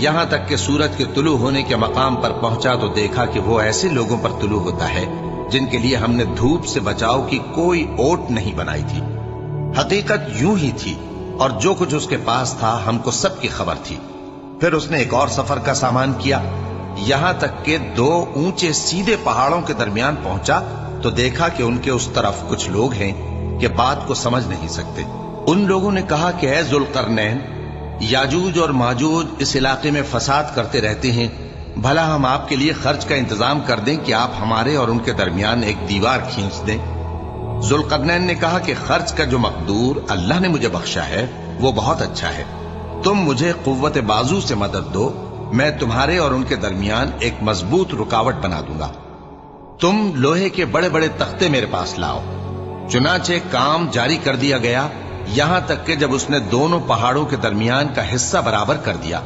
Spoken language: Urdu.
یہاں تک کہ سورج کے طلوع ہونے کے مقام پر پہنچا تو دیکھا کہ وہ ایسے لوگوں پر طلوع ہوتا ہے جن کے لیے ہم نے دھوپ سے بچاؤ کی کوئی اوٹ نہیں بنائی تھی۔ حقیقت یوں ہی تھی اور جو کچھ اس کے پاس تھا ہم کو سب کی خبر تھی۔ پھر اس نے ایک اور سفر کا سامان کیا، یہاں تک کہ 2 اونچے سیدھے پہاڑوں کے درمیان پہنچا تو دیکھا کہ ان کے اس طرف کچھ لوگ ہیں کہ بات کو سمجھ نہیں سکتے۔ ان لوگوں نے کہا کہ اے ذوالقرنین، یاجوج اور ماجوج اس علاقے میں فساد کرتے رہتے ہیں، بھلا ہم آپ کے لیے خرچ کا انتظام کر دیں کہ آپ ہمارے اور ان کے درمیان ایک دیوار کھینچ دیں۔ ذوالقرنین نے کہا کہ خرچ کا جو مقدور اللہ نے مجھے بخشا ہے وہ بہت اچھا ہے، تم مجھے قوت بازو سے مدد دو، میں تمہارے اور ان کے درمیان ایک مضبوط رکاوٹ بنا دوں گا۔ تم لوہے کے بڑے بڑے تختے میرے پاس لاؤ۔ چنانچہ کام جاری کر دیا گیا، یہاں تک کہ جب اس نے دونوں پہاڑوں کے درمیان کا حصہ برابر کر دیا